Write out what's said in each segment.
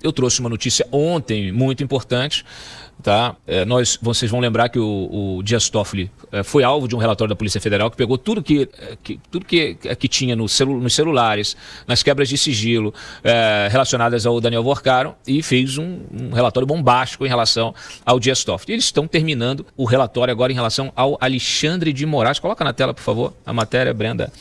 Eu trouxe uma notícia ontem muito importante. Tá? Vocês vão lembrar que o Dias Toffoli foi alvo de um relatório da Polícia Federal que pegou tudo que tinha nos celulares, nas quebras de sigilo relacionadas ao Daniel Worcaro e fez um relatório bombástico em relação ao Dias Toffoli. Eles estão terminando o relatório agora em relação ao Alexandre de Moraes. Coloca na tela, por favor, a matéria, Brenda.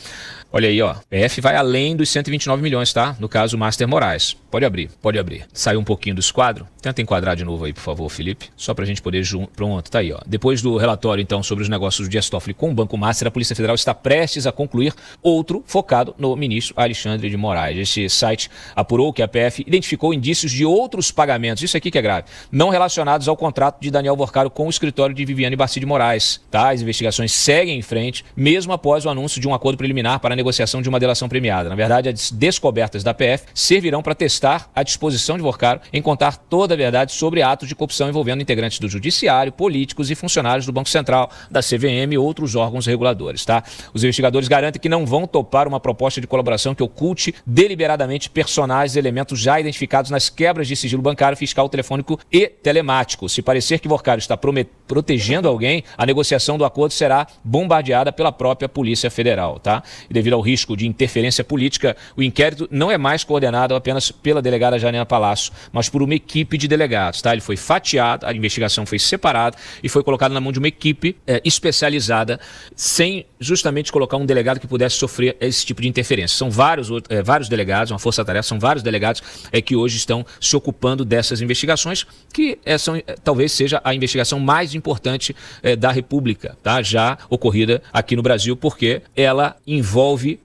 Olha aí, ó. PF vai além dos 129 milhões, tá? No caso, Master Moraes. Pode abrir. Saiu um pouquinho do esquadro. Tenta enquadrar de novo aí, por favor, Felipe. Só pra gente poder... Pronto, tá aí, ó. Depois do relatório, então, sobre os negócios do Dias Toffoli com o Banco Master, a Polícia Federal está prestes a concluir outro focado no ministro Alexandre de Moraes. Esse site apurou que a PF identificou indícios de outros pagamentos, isso aqui que é grave, não relacionados ao contrato de Daniel Worcaro com o escritório de Viviane Barci de Moraes, tá? As investigações seguem em frente, mesmo após o anúncio de um acordo preliminar para a negociação de uma delação premiada. Na verdade, as descobertas da PF servirão para testar a disposição de Worcaro em contar toda a verdade sobre atos de corrupção envolvendo integrantes do Judiciário, políticos e funcionários do Banco Central, da CVM e outros órgãos reguladores, tá? Os investigadores garantem que não vão topar uma proposta de colaboração que oculte deliberadamente personagens e elementos já identificados nas quebras de sigilo bancário, fiscal, telefônico e telemático. Se parecer que Worcaro está protegendo alguém, a negociação do acordo será bombardeada pela própria Polícia Federal, tá? E devido ao risco de interferência política, o inquérito não é mais coordenado apenas pela delegada Janina Palácio, mas por uma equipe de delegados, tá? Ele foi fatiado, a investigação foi separada e foi colocada na mão de uma equipe especializada, sem justamente colocar um delegado que pudesse sofrer esse tipo de interferência. São vários delegados, uma força-tarefa, são vários delegados que hoje estão se ocupando dessas investigações, que talvez seja a investigação mais importante da República, tá? Já ocorrida aqui no Brasil, porque ela envolve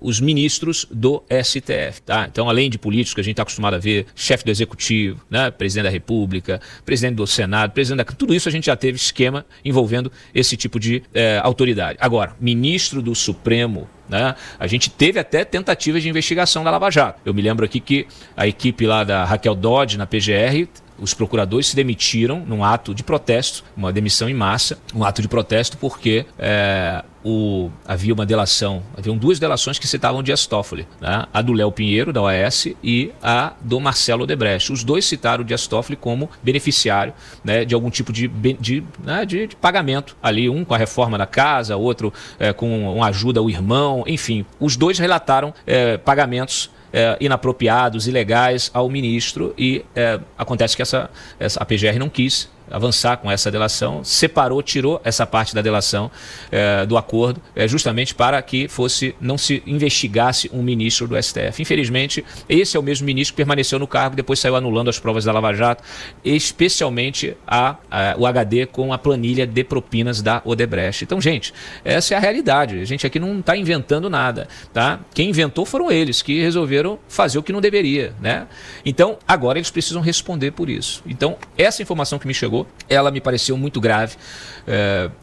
os ministros do STF, tá? Então, além de políticos que a gente está acostumado a ver, chefe do Executivo, né? Presidente da República, presidente do Senado, tudo isso a gente já teve esquema envolvendo esse tipo de autoridade. Agora, ministro do Supremo, né? A gente teve até tentativas de investigação da Lava Jato. Eu me lembro aqui que a equipe lá da Raquel Dodge, na PGR, os procuradores se demitiram num ato de protesto, uma demissão em massa, um ato de protesto porque havia uma delação, haviam duas delações que citavam Dias Toffoli, né? A do Léo Pinheiro, da OAS, e a do Marcelo Odebrecht. Os dois citaram o Dias Toffoli como beneficiário, né, de algum tipo de pagamento ali, um com a reforma da casa, outro com uma ajuda ao irmão, enfim. Os dois relataram pagamentos inapropriados, ilegais ao ministro e acontece que a PGR não quis avançar com essa delação, tirou essa parte da delação do acordo, justamente para que não se investigasse um ministro do STF. Infelizmente, esse é o mesmo ministro que permaneceu no cargo, depois saiu anulando as provas da Lava Jato, especialmente o HD com a planilha de propinas da Odebrecht. Então, gente, essa é a realidade. A gente aqui não está inventando nada, tá? Quem inventou foram eles, que resolveram fazer o que não deveria, né? Então, agora eles precisam responder por isso. Então, essa informação que me chegou, ela me pareceu muito grave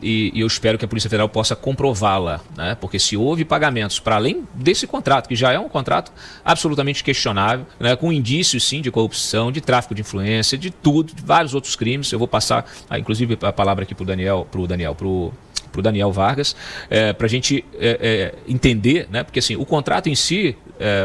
e eu espero que a Polícia Federal possa comprová-la, né? Porque se houve pagamentos para além desse contrato, que já é um contrato absolutamente questionável, né? Com indícios sim de corrupção, de tráfico de influência, de tudo, de vários outros crimes. Eu vou passar, inclusive, a palavra aqui para o Daniel Vargas, para a gente entender, né? Porque assim, o contrato em si,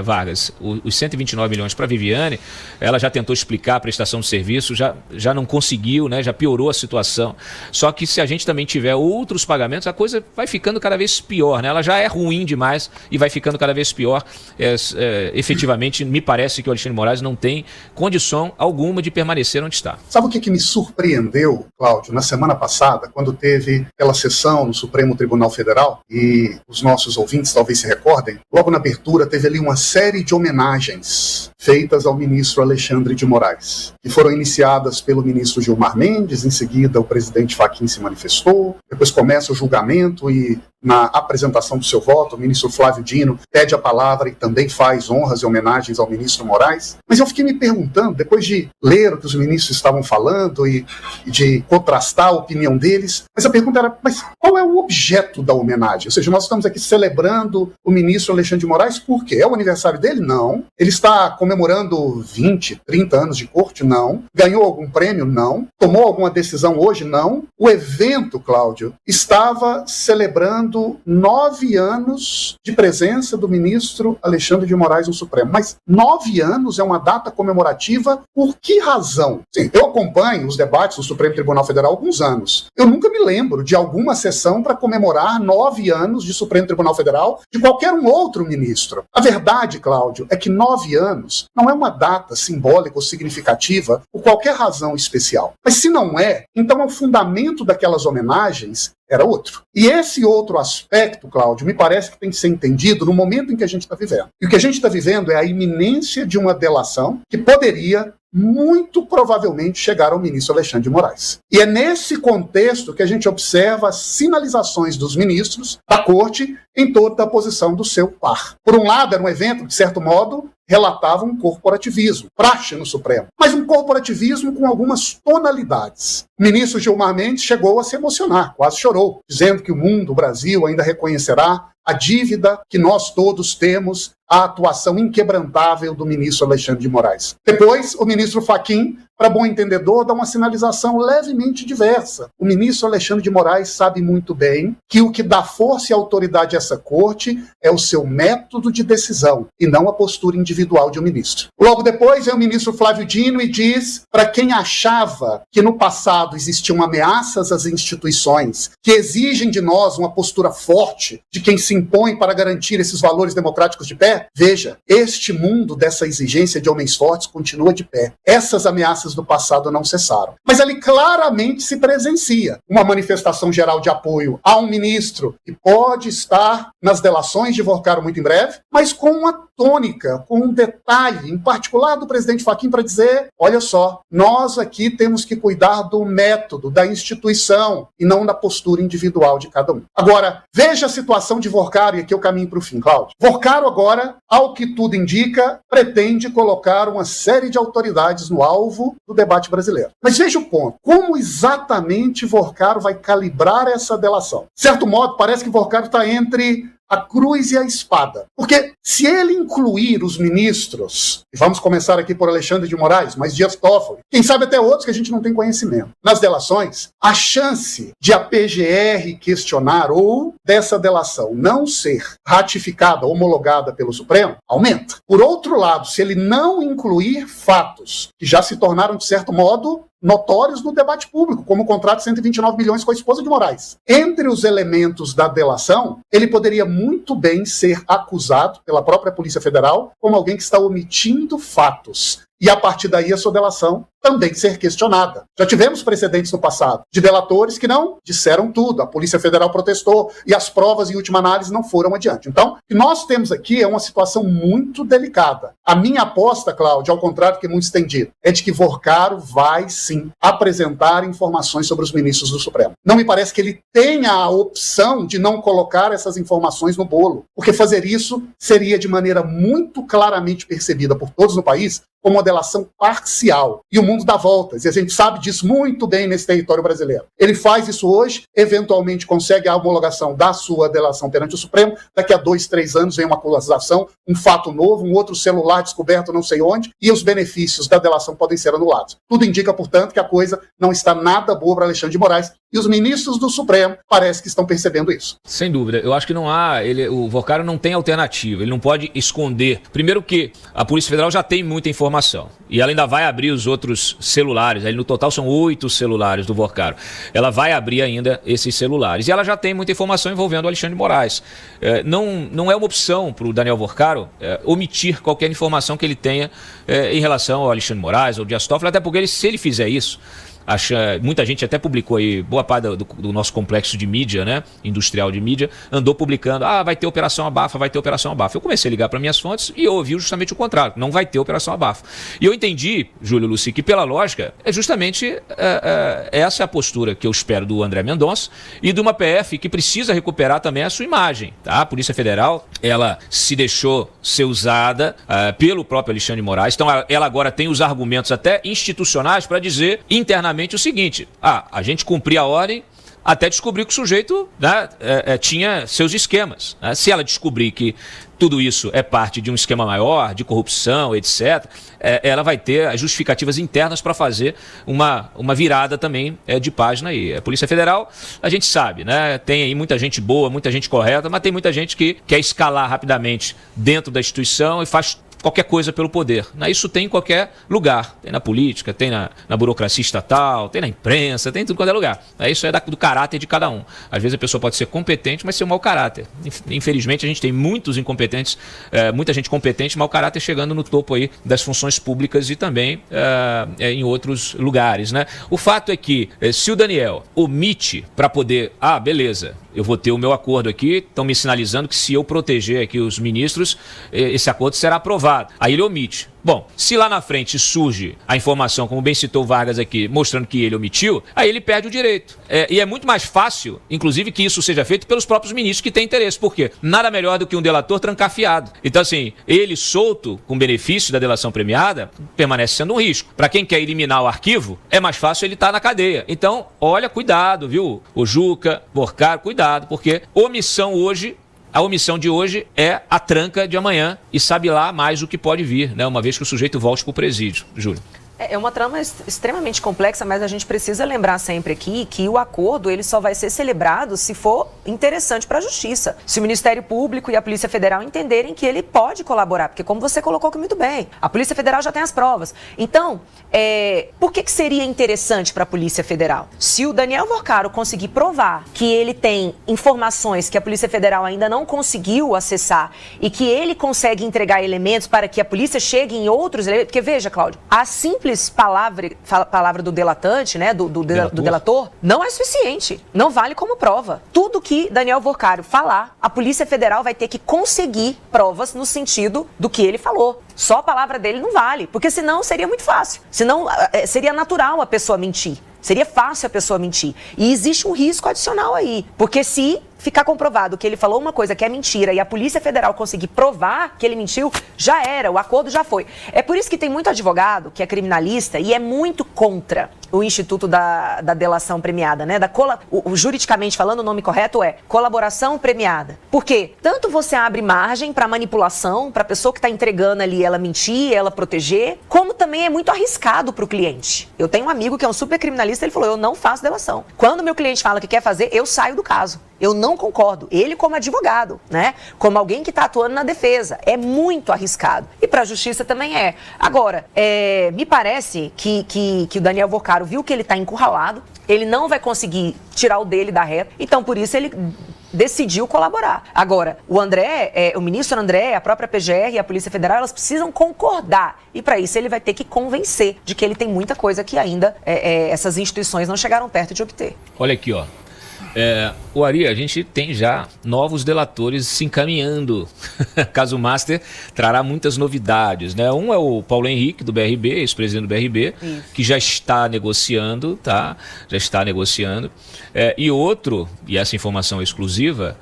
Vargas, os 129 milhões para a Viviane, ela já tentou explicar a prestação de serviço, já não conseguiu, né? Já piorou a situação. Só que se a gente também tiver outros pagamentos, a coisa vai ficando cada vez pior, né? Ela já é ruim demais e vai ficando cada vez pior. Efetivamente, me parece que o Alexandre de Moraes não tem condição alguma de permanecer onde está. Sabe o que me surpreendeu, Cláudio, na semana passada, quando teve aquela sessão no Supremo Tribunal Federal, e os nossos ouvintes talvez se recordem, logo na abertura teve ali uma série de homenagens feitas ao ministro Alexandre de Moraes, que foram iniciadas pelo ministro Gilmar Mendes, em seguida o presidente Fachin se manifestou, depois começa o julgamento e na apresentação do seu voto, o ministro Flávio Dino pede a palavra e também faz honras e homenagens ao ministro Moraes. Mas eu fiquei me perguntando, depois de ler o que os ministros estavam falando e de contrastar a opinião deles, mas a pergunta era, mas qual é o objeto da homenagem? Ou seja, nós estamos aqui celebrando o ministro Alexandre de Moraes por quê? É o aniversário dele? Não. Ele está comemorando 20, 30 anos de corte? Não. Ganhou algum prêmio? Não. Tomou alguma decisão hoje? Não. O evento, Cláudio, estava celebrando comemorando 9 anos de presença do ministro Alexandre de Moraes no Supremo. Mas 9 anos é uma data comemorativa por que razão? Sim, eu acompanho os debates do Supremo Tribunal Federal há alguns anos. Eu nunca me lembro de alguma sessão para comemorar 9 anos de Supremo Tribunal Federal de qualquer um outro ministro. A verdade, Cláudio, é que 9 anos não é uma data simbólica ou significativa por qualquer razão especial. Mas se não é, então o fundamento daquelas homenagens era outro. E esse outro aspecto, Cláudio, me parece que tem que ser entendido no momento em que a gente está vivendo. E o que a gente está vivendo é a iminência de uma delação que poderia muito provavelmente chegar ao ministro Alexandre de Moraes. E é nesse contexto que a gente observa as sinalizações dos ministros da corte em toda a posição do seu par. Por um lado, era um evento, de certo modo, relatava um corporativismo, praxe no Supremo, mas um corporativismo com algumas tonalidades. O ministro Gilmar Mendes chegou a se emocionar, quase chorou, dizendo que o mundo, o Brasil, ainda reconhecerá a dívida que nós todos temos à atuação inquebrantável do ministro Alexandre de Moraes. Depois, o ministro Fachin, para bom entendedor, dá uma sinalização levemente diversa. O ministro Alexandre de Moraes sabe muito bem que o que dá força e autoridade a essa corte é o seu método de decisão e não a postura individual de um ministro. Logo depois, vem o ministro Flávio Dino e diz para quem achava que no passado existiam ameaças às instituições que exigem de nós uma postura forte de quem se impõe para garantir esses valores democráticos de pé, veja, este mundo dessa exigência de homens fortes continua de pé. Essas ameaças do passado não cessaram. Mas ali claramente se presencia uma manifestação geral de apoio a um ministro que pode estar nas delações de Vorcaro muito em breve, mas com uma tônica, com um detalhe, em particular do presidente Fachin, para dizer, olha só, nós aqui temos que cuidar do método, da instituição, e não da postura individual de cada um. Agora, veja a situação de Vorcaro, e aqui eu caminho para o fim, Cláudio. Vorcaro agora, ao que tudo indica, pretende colocar uma série de autoridades no alvo do debate brasileiro. Mas veja o ponto. Como exatamente Vorcaro vai calibrar essa delação? De certo modo, parece que Vorcaro está entre a cruz e a espada. Porque se ele incluir os ministros, e vamos começar aqui por Alexandre de Moraes, mas Dias Toffoli, quem sabe até outros que a gente não tem conhecimento, nas delações, a chance de a PGR questionar ou dessa delação não ser ratificada, homologada pelo Supremo, aumenta. Por outro lado, se ele não incluir fatos que já se tornaram, de certo modo, notórios no debate público, como o contrato de 129 milhões com a esposa de Moraes. Entre os elementos da delação, ele poderia muito bem ser acusado pela própria Polícia Federal como alguém que está omitindo fatos. E a partir daí a sua delação também ser questionada. Já tivemos precedentes no passado de delatores que não disseram tudo, a Polícia Federal protestou e as provas em última análise não foram adiante. Então, o que nós temos aqui é uma situação muito delicada. A minha aposta, Cláudio, ao contrário do que muitos têm dito, é de que Vorcaro vai sim apresentar informações sobre os ministros do Supremo. Não me parece que ele tenha a opção de não colocar essas informações no bolo, porque fazer isso seria de maneira muito claramente percebida por todos no país como uma delação parcial. E o mundo dá voltas, e a gente sabe disso muito bem nesse território brasileiro. Ele faz isso hoje, eventualmente consegue a homologação da sua delação perante o Supremo, daqui a 2, 3 anos vem uma acusação, um fato novo, um outro celular descoberto não sei onde, e os benefícios da delação podem ser anulados. Tudo indica, portanto, que a coisa não está nada boa para Alexandre de Moraes, e os ministros do Supremo parece que estão percebendo isso. Sem dúvida. Eu acho que não há... o Vorcaro não tem alternativa. Ele não pode esconder. Primeiro que a Polícia Federal já tem muita informação. E ela ainda vai abrir os outros celulares. Aí, no total são 8 celulares do Vorcaro. Ela vai abrir ainda esses celulares. E ela já tem muita informação envolvendo o Alexandre de Moraes. Não é uma opção para o Daniel Vorcaro omitir qualquer informação que ele tenha em relação ao Alexandre de Moraes ou Dias Toffoli, até porque se ele fizer isso... muita gente até publicou aí, boa parte do nosso complexo de mídia, né, industrial de mídia, andou publicando, vai ter operação abafa, vai ter operação abafa. Eu comecei a ligar para minhas fontes e eu ouvi justamente o contrário, não vai ter operação abafa. E eu entendi, Júlio Luci, que pela lógica, é justamente essa a postura que eu espero do André Mendonça e de uma PF que precisa recuperar também a sua imagem, tá? A Polícia Federal, ela se deixou ser usada pelo próprio Alexandre de Moraes, então ela agora tem os argumentos até institucionais para dizer internamente o seguinte, a gente cumprir a ordem, até descobrir que o sujeito, né, tinha seus esquemas. Né? Se ela descobrir que tudo isso é parte de um esquema maior, de corrupção, etc., ela vai ter as justificativas internas para fazer uma virada também de página aí. A Polícia Federal, a gente sabe, né? Tem aí muita gente boa, muita gente correta, mas tem muita gente que quer escalar rapidamente dentro da instituição e faz qualquer coisa pelo poder. Isso tem em qualquer lugar. Tem na política, tem na burocracia estatal, tem na imprensa, tem em tudo quanto é lugar. Isso é do caráter de cada um. Às vezes a pessoa pode ser competente, mas ser um mau caráter. Infelizmente a gente tem muitos incompetentes, muita gente competente, mau caráter chegando no topo aí das funções públicas e também em outros lugares, né? O fato é que se o Daniel omite para poder, beleza, eu vou ter o meu acordo aqui, estão me sinalizando que se eu proteger aqui os ministros, esse acordo será aprovado. Aí ele omite. Bom, se lá na frente surge a informação, como bem citou o Vargas aqui, mostrando que ele omitiu, aí ele perde o direito. E é muito mais fácil, inclusive, que isso seja feito pelos próprios ministros que têm interesse. Por quê? Nada melhor do que um delator trancafiado. Então, assim, ele solto, com benefício da delação premiada, permanece sendo um risco. Para quem quer eliminar o arquivo, é mais fácil ele estar na cadeia. Então, olha, cuidado, viu? O Juca, Porcaro, cuidado, porque a omissão de hoje é a tranca de amanhã e sabe lá mais o que pode vir, né? Uma vez que o sujeito volte para o presídio. Júlio. É uma trama extremamente complexa, mas a gente precisa lembrar sempre aqui que o acordo ele só vai ser celebrado se for interessante para a Justiça. Se o Ministério Público e a Polícia Federal entenderem que ele pode colaborar, porque como você colocou aqui muito bem, a Polícia Federal já tem as provas. Então, por que seria interessante para a Polícia Federal? Se o Daniel Porcaro conseguir provar que ele tem informações que a Polícia Federal ainda não conseguiu acessar e que ele consegue entregar elementos para que a polícia chegue em outros elementos, porque veja, Cláudio, a simples palavra do delatante, né, do delator, não é suficiente. Não vale como prova. Tudo que Daniel Porcaro falar, a Polícia Federal vai ter que conseguir provas no sentido do que ele falou. Só a palavra dele não vale, porque senão seria muito fácil. Senão seria natural a pessoa mentir. Seria fácil a pessoa mentir. E existe um risco adicional aí, porque se ficar comprovado que ele falou uma coisa que é mentira e a Polícia Federal conseguir provar que ele mentiu, já era, o acordo já foi. É por isso que tem muito advogado que é criminalista e é muito contra o Instituto da Delação Premiada, né? Juridicamente falando, o nome correto é colaboração premiada. Por quê? Tanto você abre margem para manipulação, para a pessoa que está entregando ali ela mentir, ela proteger, como também é muito arriscado para o cliente. Eu tenho um amigo que é um super criminalista, ele falou, eu não faço delação. Quando meu cliente fala que quer fazer, eu saio do caso. Eu não concordo. Ele como advogado, né? Como alguém que está atuando na defesa. É muito arriscado. E para a Justiça também é. Agora, me parece que o Daniel Porcaro viu que ele está encurralado, ele não vai conseguir tirar o dele da reta, então por isso ele decidiu colaborar. Agora, o ministro André, a própria PGR e a Polícia Federal, elas precisam concordar. E para isso ele vai ter que convencer de que ele tem muita coisa que ainda essas instituições não chegaram perto de obter. Olha aqui, ó. O Ari, a gente tem já novos delatores se encaminhando. Caso Master trará muitas novidades, né? Um é o Paulo Henrique, do BRB, ex-presidente do BRB, que já está negociando, tá? Já está negociando. E outro, e essa informação é exclusiva,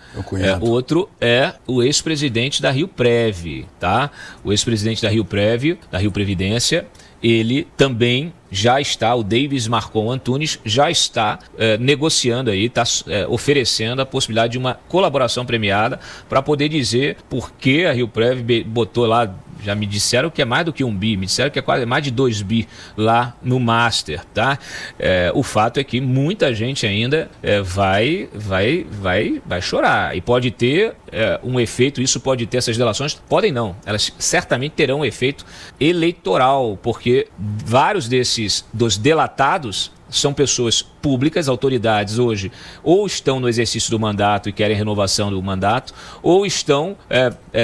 outro é o ex-presidente da Rio Prev, tá? O ex-presidente da Rio Prev, da Rio Previdência, ele também já está, o Davis Marcon Antunes já está negociando aí, está oferecendo a possibilidade de uma colaboração premiada para poder dizer por que a Rio Prev botou lá, já me disseram que é mais do que 1 bi, me disseram que é quase mais de 2 bi lá no Master, tá? O fato é que muita gente ainda vai chorar e pode ter um efeito, isso pode ter, essas delações, podem não, elas certamente terão um efeito eleitoral, porque vários dos delatados são pessoas públicas, autoridades hoje, ou estão no exercício do mandato e querem renovação do mandato, ou estão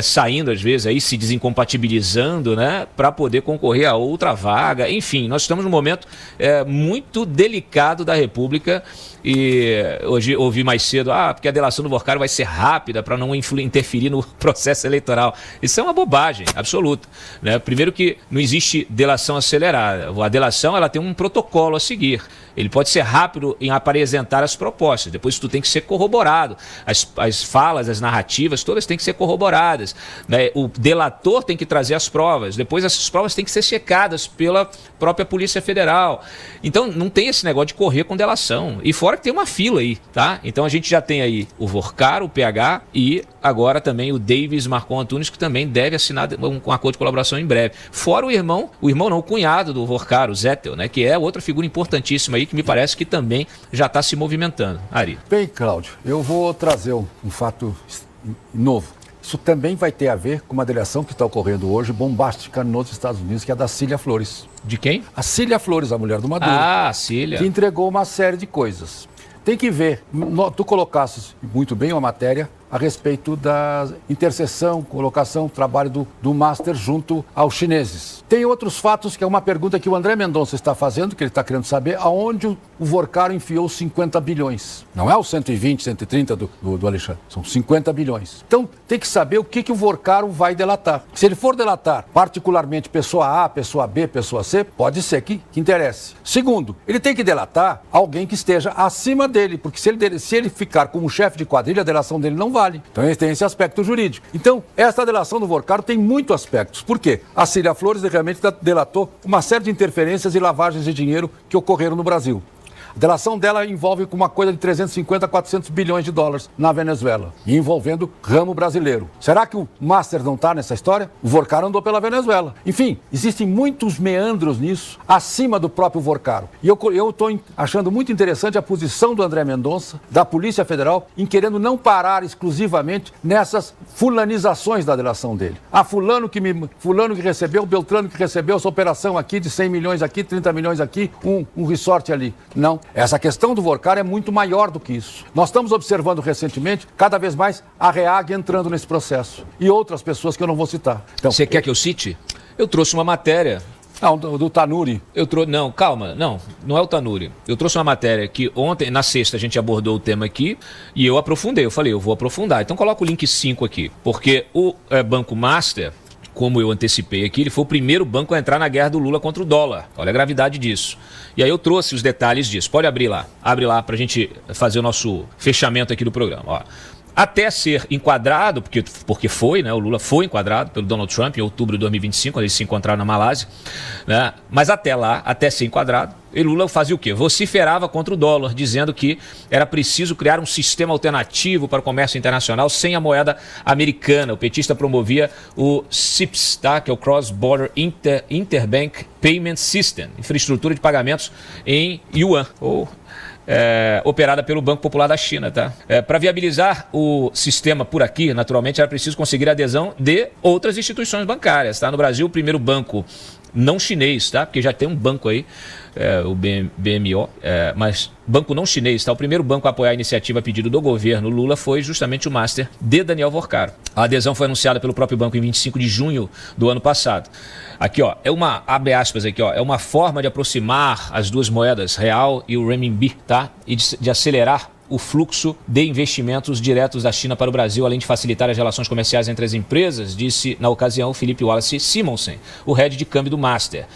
saindo, às vezes, aí se desincompatibilizando, né, para poder concorrer a outra vaga. Enfim, nós estamos num momento muito delicado da República. E hoje ouvi mais cedo, porque a delação do Porcaro vai ser rápida para não interferir no processo eleitoral. Isso é uma bobagem absoluta, né? Primeiro que não existe delação acelerada. A delação ela tem um protocolo a seguir. Ele pode ser rápido rápido em apresentar as propostas. Depois tu tem que ser corroborado. As falas, as narrativas, todas têm que ser corroboradas, né? O delator tem que trazer as provas. Depois essas provas têm que ser checadas pela própria Polícia Federal. Então não tem esse negócio de correr com delação. E fora que tem uma fila aí, tá? Então a gente já tem aí o Vorcaro, o PH e agora também o Davis Marcon Antunes, que também deve assinar um acordo de colaboração em breve. Fora o cunhado do Vorcaro, o Zettel, né? Que é outra figura importantíssima aí, que me parece que também já está se movimentando. Ari. Bem, Cláudio, eu vou trazer um fato novo. Isso também vai ter a ver com uma delação que está ocorrendo hoje, bombástica nos Estados Unidos, que é a da Cília Flores. De quem? A Cília Flores, a mulher do Maduro. Ah, Cília. Que entregou uma série de coisas. Tem que ver, tu colocasses muito bem uma matéria a respeito da interseção, colocação, trabalho do Master junto aos chineses. Tem outros fatos, que é uma pergunta que o André Mendonça está fazendo, que ele está querendo saber, aonde o Vorcaro enfiou 50 bilhões. Não é os 120, 130 do Alexandre, são 50 bilhões. Então, tem que saber o que o Vorcaro vai delatar. Se ele for delatar, particularmente pessoa A, pessoa B, pessoa C, pode ser que interesse. Segundo, ele tem que delatar alguém que esteja acima dele, porque se ele ficar como chefe de quadrilha, a delação dele não vale. Então ele tem esse aspecto jurídico. Então, essa delação do Vorcaro tem muitos aspectos. Por quê? A Cília Flores realmente delatou uma série de interferências e lavagens de dinheiro que ocorreram no Brasil. A delação dela envolve uma coisa de 350 a 400 bilhões de dólares na Venezuela, e envolvendo ramo brasileiro. Será que o Master não está nessa história? O Vorcaro andou pela Venezuela. Enfim, existem muitos meandros nisso, acima do próprio Vorcaro. E eu estou achando muito interessante a posição do André Mendonça, da Polícia Federal, em querendo não parar exclusivamente nessas fulanizações da delação dele. Ah, fulano que recebeu, Beltrano que recebeu essa operação aqui de 100 milhões aqui, 30 milhões aqui, um resort ali. Não. Essa questão do Vorcaro é muito maior do que isso. Nós estamos observando recentemente, cada vez mais, a REAG entrando nesse processo. E outras pessoas que eu não vou citar. Então, você quer que eu cite? Eu trouxe uma matéria. Não, do Tanuri. Não, calma, não é o Tanuri. Eu trouxe uma matéria que ontem, na sexta, a gente abordou o tema aqui e eu aprofundei. Eu falei, eu vou aprofundar. Então coloca o link 5 aqui. Porque o Banco Master, como eu antecipei aqui, ele foi o primeiro banco a entrar na guerra do Lula contra o dólar. Olha a gravidade disso. E aí eu trouxe os detalhes disso. Pode abrir lá. Abre lá para a gente fazer o nosso fechamento aqui do programa. Ó. Até ser enquadrado, porque foi, né? O Lula foi enquadrado pelo Donald Trump em outubro de 2025, quando eles se encontraram na Malásia, né? Mas até ser enquadrado, e Lula fazia o quê? Vociferava contra o dólar, dizendo que era preciso criar um sistema alternativo para o comércio internacional sem a moeda americana. O petista promovia o CIPS, tá? Que é o Cross Border Interbank Payment System, infraestrutura de pagamentos em yuan, ou operada pelo Banco Popular da China, tá? Para viabilizar o sistema por aqui, naturalmente, era preciso conseguir a adesão de outras instituições bancárias, tá? No Brasil, o primeiro banco não chinês, tá? Porque já tem um banco aí, o BMO, mas banco não chinês, tá? O primeiro banco a apoiar a iniciativa a pedido do governo Lula foi justamente o Master de Daniel Vorcaro. A adesão foi anunciada pelo próprio banco em 25 de junho do ano passado. Aqui, ó, abre aspas aqui, ó, é uma forma de aproximar as duas moedas, real e o renminbi, tá? E de acelerar o fluxo de investimentos diretos da China para o Brasil, além de facilitar as relações comerciais entre as empresas, disse na ocasião o Felipe Wallace Simonsen, o head de câmbio do Master.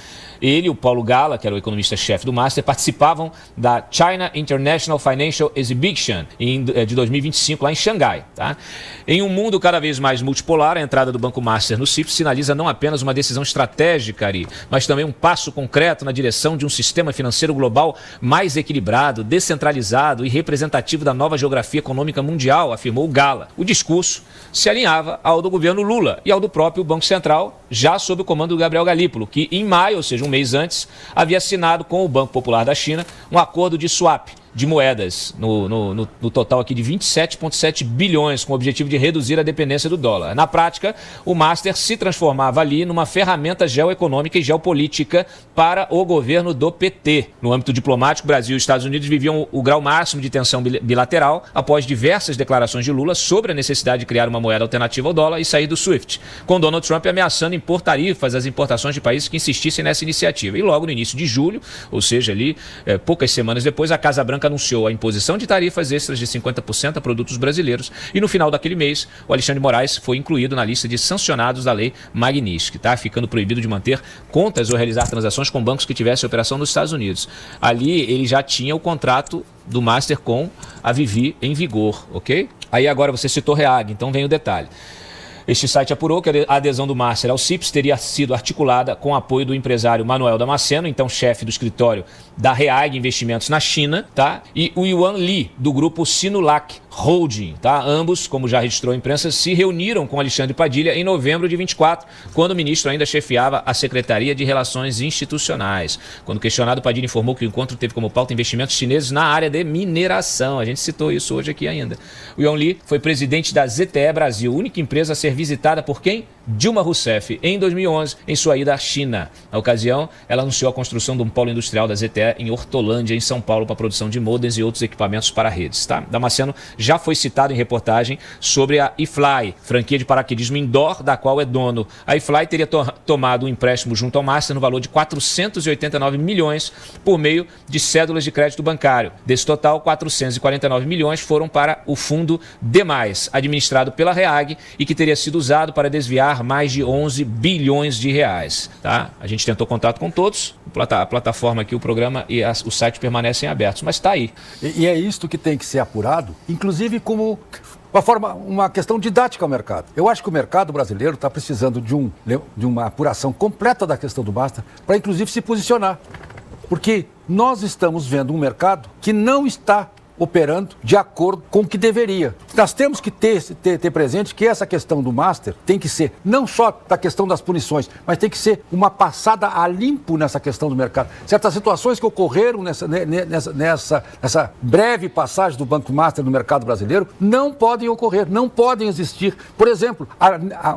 Ele e o Paulo Gala, que era o economista-chefe do Master, participavam da China International Financial Exhibition de 2025, lá em Xangai. Tá? Em um mundo cada vez mais multipolar, a entrada do Banco Master no CIPS sinaliza não apenas uma decisão estratégica, Ari, mas também um passo concreto na direção de um sistema financeiro global mais equilibrado, descentralizado e representativo da nova geografia econômica mundial, afirmou o Gala. O discurso se alinhava ao do governo Lula e ao do próprio Banco Central, já sob o comando do Gabriel Galípolo, que em maio, ou seja, um mês antes, havia assinado com o Banco Popular da China um acordo de swap de moedas, no total aqui de 27,7 bilhões, com o objetivo de reduzir a dependência do dólar. Na prática, o Master se transformava ali numa ferramenta geoeconômica e geopolítica para o governo do PT. No âmbito diplomático, Brasil e Estados Unidos viviam o grau máximo de tensão bilateral após diversas declarações de Lula sobre a necessidade de criar uma moeda alternativa ao dólar e sair do SWIFT, com Donald Trump ameaçando impor tarifas às importações de países que insistissem nessa iniciativa. E logo no início de julho, ou seja, ali poucas semanas depois, a Casa Branca anunciou a imposição de tarifas extras de 50% a produtos brasileiros e no final daquele mês o Alexandre de Moraes foi incluído na lista de sancionados da lei Magnitsky, tá? Ficando proibido de manter contas ou realizar transações com bancos que tivessem operação nos Estados Unidos. Ali ele já tinha o contrato do Master com a Vivi em vigor, ok? Aí agora você citou Reag, então vem o detalhe. Este site apurou que a adesão do Master ao CIPS teria sido articulada com o apoio do empresário Manuel Damasceno, então chefe do escritório da Reag Investimentos na China, tá? E o Yuan Li, do grupo Sinulac Holding, tá? Ambos, como já registrou a imprensa, se reuniram com Alexandre Padilha em novembro de 24, quando o ministro ainda chefiava a Secretaria de Relações Institucionais. Quando questionado, Padilha informou que o encontro teve como pauta investimentos chineses na área de mineração. A gente citou isso hoje aqui ainda. O Yuan Li foi presidente da ZTE Brasil, única empresa a ser visitada por quem? Dilma Rousseff, em 2011, em sua ida à China. Na ocasião, ela anunciou a construção de um polo industrial da ZTE em Hortolândia, em São Paulo, para a produção de modems e outros equipamentos para redes. Tá? Damasceno já foi citado em reportagem sobre a iFly, franquia de paraquedismo indoor, da qual é dono. A iFly teria tomado um empréstimo junto ao Master no valor de 489 milhões por meio de cédulas de crédito bancário. Desse total, 449 milhões foram para o fundo Demais, administrado pela Reag e que teria sido usado para desviar mais de 11 bilhões de reais. Tá? A gente tentou contato com todos, a plataforma aqui, o programa e o site permanecem abertos, mas está aí. E é isto que tem que ser apurado, inclusive como uma questão didática ao mercado. Eu acho que o mercado brasileiro está precisando de uma apuração completa da questão do Master para, inclusive, se posicionar. Porque nós estamos vendo um mercado que não está operando de acordo com o que deveria. Nós temos que ter presente que essa questão do Master tem que ser não só da questão das punições, mas tem que ser uma passada a limpo nessa questão do mercado. Certas situações que ocorreram nessa breve passagem do Banco Master no mercado brasileiro não podem ocorrer, não podem existir. Por exemplo,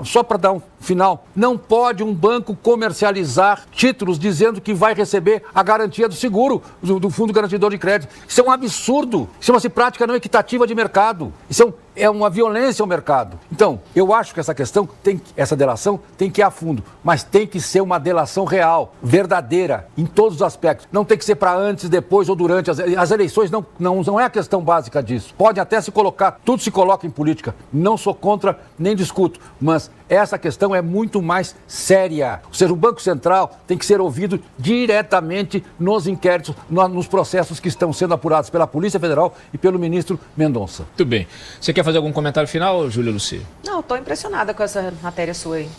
só para dar um final, não pode um banco comercializar títulos dizendo que vai receber a garantia do seguro do Fundo Garantidor de Crédito. Isso é um absurdo. Chama-se prática não equitativa de mercado. Isso é uma violência ao mercado. Então, eu acho que essa delação tem que ir a fundo, mas tem que ser uma delação real, verdadeira, em todos os aspectos. Não tem que ser para antes, depois ou durante. As eleições não é a questão básica disso. Pode até se colocar, tudo se coloca em política. Não sou contra, nem discuto, mas essa questão é muito mais séria. Ou seja, o Banco Central tem que ser ouvido diretamente nos inquéritos, nos processos que estão sendo apurados pela Polícia Federal e pelo ministro Mendonça. Muito bem. Você quer fazer algum comentário final, Júlia Luci? Não, estou impressionada com essa matéria sua aí.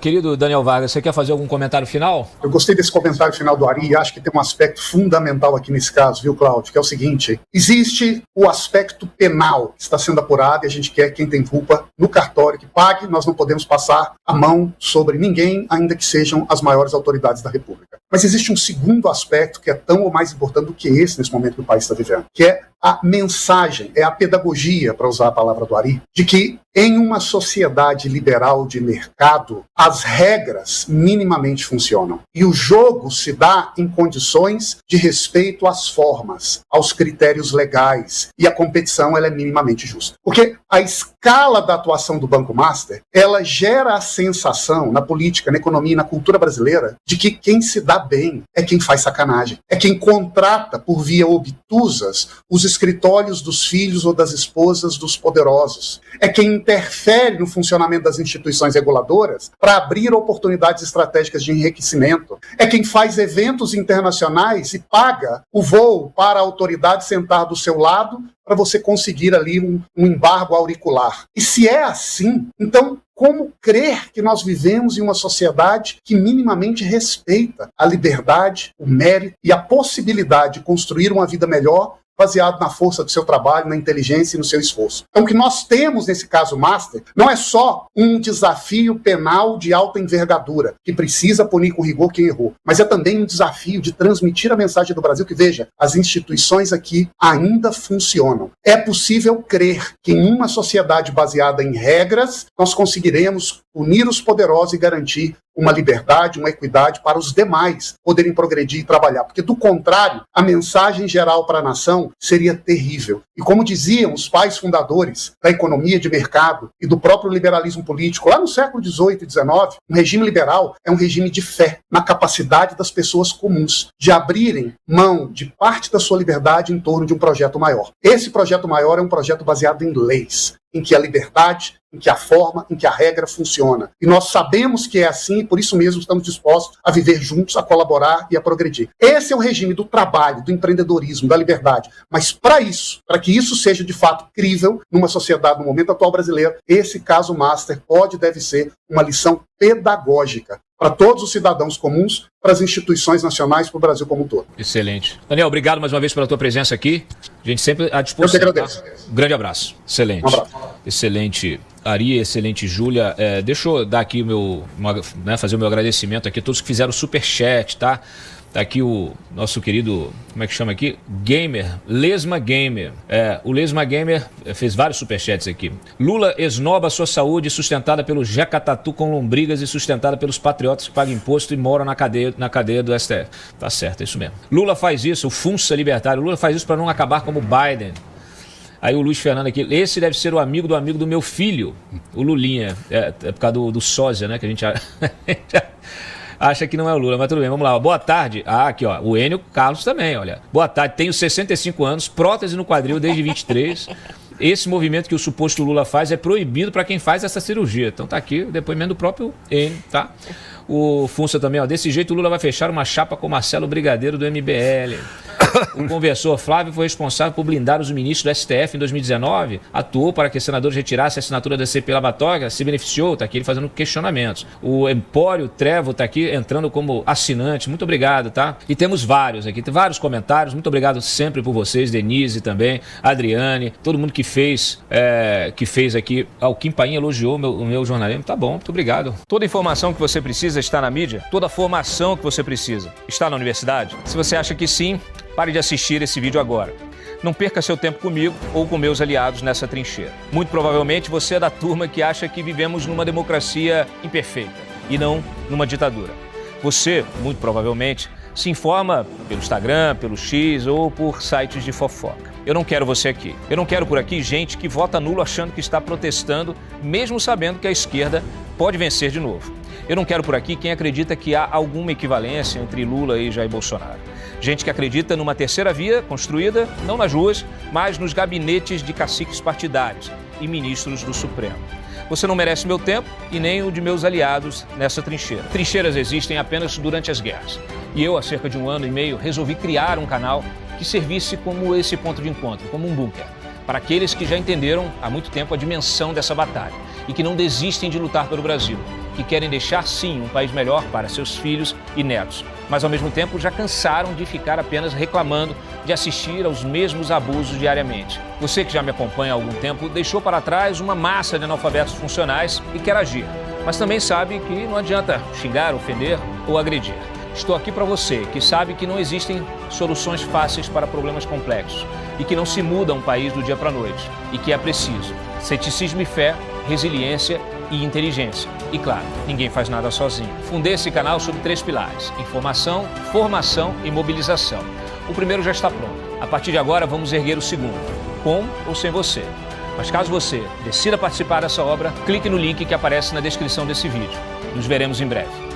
Querido Daniel Vargas, você quer fazer algum comentário final? Eu gostei desse comentário final do Ari e acho que tem um aspecto fundamental aqui nesse caso, viu, Cláudio? Que é o seguinte: existe o aspecto penal que está sendo apurado e a gente quer quem tem culpa no cartório que pague. Nós não podemos passar a mão sobre ninguém, ainda que sejam as maiores autoridades da República. Mas existe um segundo aspecto que é tão ou mais importante do que esse nesse momento que o país está vivendo, que é a mensagem, é a pedagogia, para usar a palavra do Ari, de que em uma sociedade liberal de mercado, as regras minimamente funcionam. E o jogo se dá em condições de respeito às formas, aos critérios legais. E a competição ela é minimamente justa. Porque a escala da atuação do Banco Master, ela gera a sensação na política, na economia e na cultura brasileira de que quem se dá bem é quem faz sacanagem. É quem contrata por via obtusas os escritórios dos filhos ou das esposas dos poderosos. É quem interfere no funcionamento das instituições reguladoras para abrir oportunidades estratégicas de enriquecimento. É quem faz eventos internacionais e paga o voo para a autoridade sentar do seu lado para você conseguir ali um embargo auricular. E se é assim, então como crer que nós vivemos em uma sociedade que minimamente respeita a liberdade, o mérito e a possibilidade de construir uma vida melhor baseado na força do seu trabalho, na inteligência e no seu esforço. Então, o que nós temos nesse caso Master não é só um desafio penal de alta envergadura, que precisa punir com rigor quem errou, mas é também um desafio de transmitir a mensagem do Brasil que, veja, as instituições aqui ainda funcionam. É possível crer que em uma sociedade baseada em regras, nós conseguiremos unir os poderosos e garantir uma liberdade, uma equidade para os demais poderem progredir e trabalhar. Porque, do contrário, a mensagem geral para a nação seria terrível. E como diziam os pais fundadores da economia de mercado e do próprio liberalismo político, lá no século XVIII e XIX, um regime liberal é um regime de fé na capacidade das pessoas comuns de abrirem mão de parte da sua liberdade em torno de um projeto maior. Esse projeto maior é um projeto baseado em leis, em que a liberdade, em que a forma, em que a regra funciona. E nós sabemos que é assim, e por isso mesmo estamos dispostos a viver juntos, a colaborar e a progredir. Esse é o regime do trabalho, do empreendedorismo, da liberdade. Mas para isso, para que isso seja de fato crível numa sociedade, no momento atual brasileiro, esse caso Master pode e deve ser uma lição pedagógica para todos os cidadãos comuns, para as instituições nacionais, para o Brasil como um todo. Excelente. Daniel, obrigado mais uma vez pela tua presença aqui. A gente sempre à disposição. Eu que agradeço. Tá? Um grande abraço. Excelente. Um abraço. Excelente. Ari, excelente Júlia. Deixa eu dar aqui fazer o meu agradecimento aqui a todos que fizeram o superchat, tá? Tá aqui o nosso querido, como é que chama aqui? Gamer, Lesma Gamer. O Lesma Gamer fez vários superchats aqui. Lula esnoba sua saúde sustentada pelo Jacatatu com lombrigas e sustentada pelos patriotas que pagam imposto e moram na cadeia do STF. Tá certo, é isso mesmo. Lula faz isso, o Funça Libertário, Lula faz isso para não acabar como Biden. Aí o Luiz Fernando aqui, esse deve ser o amigo do meu filho, o Lulinha. É por causa do sósia, né, que a gente acha que não é o Lula, mas tudo bem, vamos lá. Boa tarde. Aqui, ó, o Enio Carlos também, olha. Boa tarde, tenho 65 anos, prótese no quadril desde 23. Esse movimento que o suposto Lula faz é proibido para quem faz essa cirurgia. Então tá aqui o depoimento do próprio Enio, tá? O Funça também, ó, desse jeito o Lula vai fechar uma chapa com Marcelo Brigadeiro do MBL. O conversor Flávio foi responsável por blindar os ministros do STF em 2019, atuou para que senadores retirassem a assinatura da CPI lavatória, se beneficiou, tá aqui ele fazendo questionamentos. O Empório Trevo tá aqui entrando como assinante, muito obrigado, tá? E temos vários aqui, tem vários comentários, muito obrigado sempre por vocês, Denise também, Adriane, todo mundo que fez aqui. O Kim Paim elogiou o meu jornalismo, tá bom, muito obrigado. Toda informação que você precisa está na mídia, toda a formação que você precisa está na universidade. Se você acha que sim, pare de assistir esse vídeo agora. Não perca seu tempo comigo ou com meus aliados nessa trincheira. Muito provavelmente você é da turma que acha que vivemos numa democracia imperfeita e não numa ditadura. Você, muito provavelmente, se informa pelo Instagram, pelo X ou por sites de fofoca. Eu não quero você aqui. Eu não quero por aqui gente que vota nulo achando que está protestando, mesmo sabendo que a esquerda pode vencer de novo. Eu não quero por aqui quem acredita que há alguma equivalência entre Lula e Jair Bolsonaro. Gente que acredita numa terceira via construída, não nas ruas, mas nos gabinetes de caciques partidários e ministros do Supremo. Você não merece meu tempo e nem o de meus aliados nessa trincheira. Trincheiras existem apenas durante as guerras. E eu, há cerca de 1 ano e meio, resolvi criar um canal que servisse como esse ponto de encontro, como um bunker, para aqueles que já entenderam há muito tempo a dimensão dessa batalha e que não desistem de lutar pelo Brasil, que querem deixar, sim, um país melhor para seus filhos e netos, mas, ao mesmo tempo, já cansaram de ficar apenas reclamando de assistir aos mesmos abusos diariamente. Você que já me acompanha há algum tempo deixou para trás uma massa de analfabetos funcionais e quer agir, mas também sabe que não adianta xingar, ofender ou agredir. Estou aqui para você que sabe que não existem soluções fáceis para problemas complexos e que não se muda um país do dia para a noite e que é preciso ceticismo e fé, resiliência e inteligência. E claro, ninguém faz nada sozinho. Fundei esse canal sobre 3 pilares: informação, formação e mobilização. O primeiro já está pronto. A partir de agora vamos erguer o segundo, com ou sem você. Mas caso você decida participar dessa obra, clique no link que aparece na descrição desse vídeo. Nos veremos em breve.